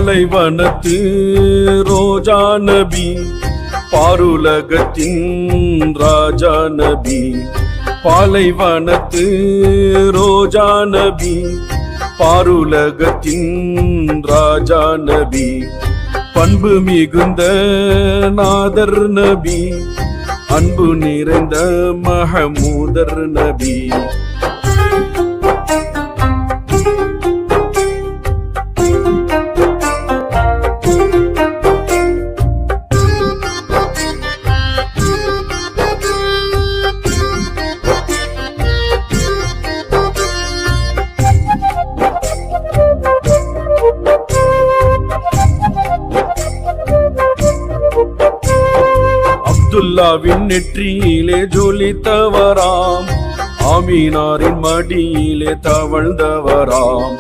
பாலைவனத்து ரோஜா நபி, பாருலகத்தின் ராஜா நபி. பாலைவனத்து ரோஜா நபி, பாருலகத்தின் ராஜா நபி. பண்பு மிகுந்த நாதர் நபி, அன்பு நிறைந்த மஹமூதர் நபி. அப்துல்லாவின் நெற்றியிலே ஜொலித்தவராம், ஆமீனாரின் மடியிலே தவழ்ந்தவராம்.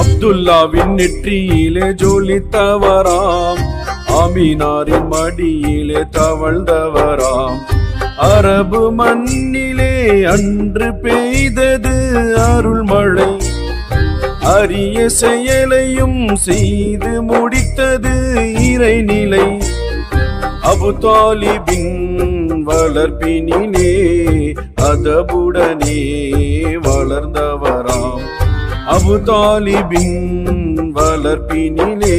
அப்துல்லாவின் நெற்றியிலே ஜொலித்தவராம், ஆமீனாரின் மடியிலே தவழ்ந்தவராம். அரபு மண்ணிலே அன்று பெய்தது அருள்மழை, அரிய செயலையும் செய்து முடித்தது இறைநிலை. அபு தாலிபின் வளர்ப்பினிலே அதபுடனே வளர்ந்தவராம். அபு தாலிபின் வளர்ப்பினிலே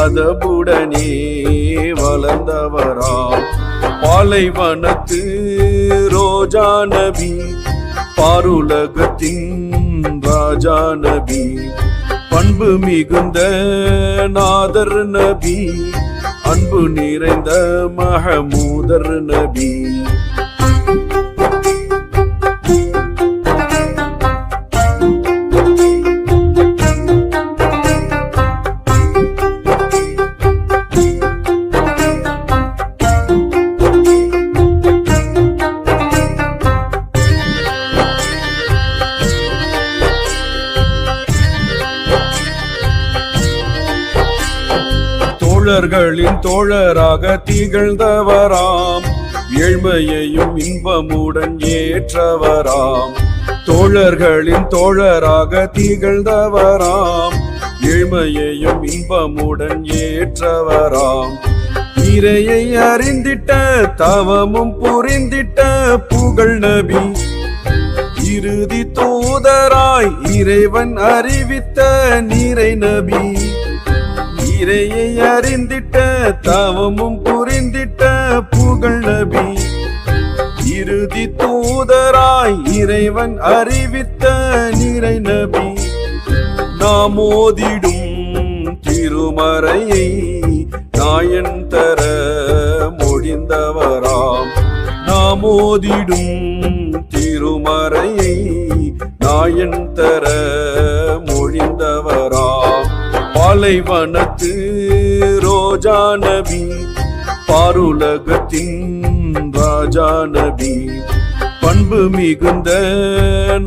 அதபுடனே வளர்ந்தவராம். பாலைவனத்து ரோஜா நபி, பாருலகத்தின் ராஜா நபி. பண்பு மிகுந்த நாதர் நபி, அன்பு நிறைந்த மஹமூதர் நபி. தோழர்களின் தோழராக திகழ்ந்தவராம், ஏழ்மையையும் இன்பமுடன் ஏற்றவராம். தோழர்களின் தோழராக திகழ்ந்தவராம், ஏழ்மையையும் இன்பமுடன் ஏற்றவராம். இறையை அறிந்திட்ட தவமும் புரிந்திட்ட புகழ் நபி, இறுதி தூதராய் இறைவன் அறிவித்த நிறை நபி. இறையை அறிந்திட்ட தவமும் புரிந்திட்ட புகழ் நபி, இறுதி தூதராய் இறைவன் அறிவித்த நிறை நபி. நாம் ஓதிடும் திருமறையை நாயன் தர மொழிந்தவராம். நாம் ஓதிடும் திருமறையை நாயன் தர மொழிந்தவராம். பாலைவனத்து ரோஜா நபி, பாருலகத்தின் ராஜா நபி. பண்பு மிகுந்த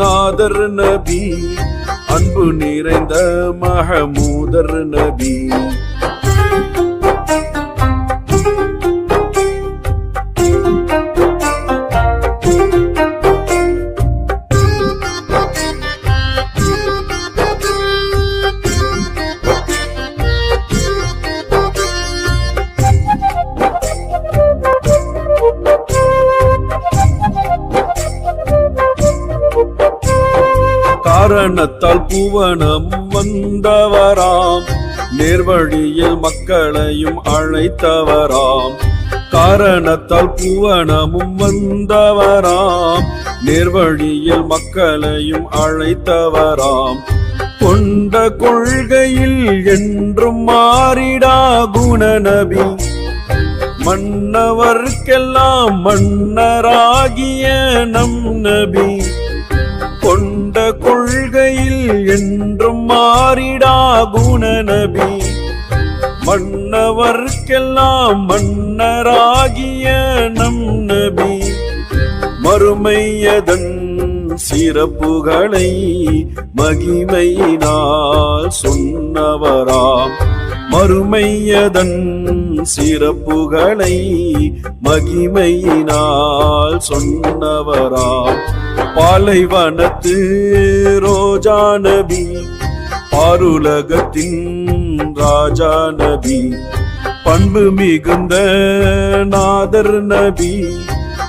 நாதர் நபி, அன்பு நிறைந்த மஹமூதர் நபி. காரணத்தால் புவனம் வந்தவராம், நேர்வழியில் மக்களையும் அழைத்தவராம். காரணத்தால் புவனமும் வந்தவராம், நேர்வழியில் மக்களையும் அழைத்தவராம். கொண்ட கொள்கையில் என்றும் மாறிடா குண நபி, மன்னவர்க்கெல்லாம் மன்னராகிய நம் நபி. கொண்ட கொள்கையில் என்றும் மாறிடா குண நபி, மன்னவர்க்கெல்லாம் மன்னராகிய நம் நபி. மறுமையதன் சிறப்புகளை மகிமையினால் சொன்னவராம். மறுமையதன் சிறப்புகளை மகிமையினால் சொன்னவராம். பாலைவனத்து ரோஜா நபி, பாருலகத்தின் ராஜா நபி, பண்பு மிகுந்த நாதர் நபி,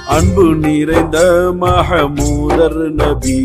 அன்பு நிறைந்த மஹமூதர் நபி.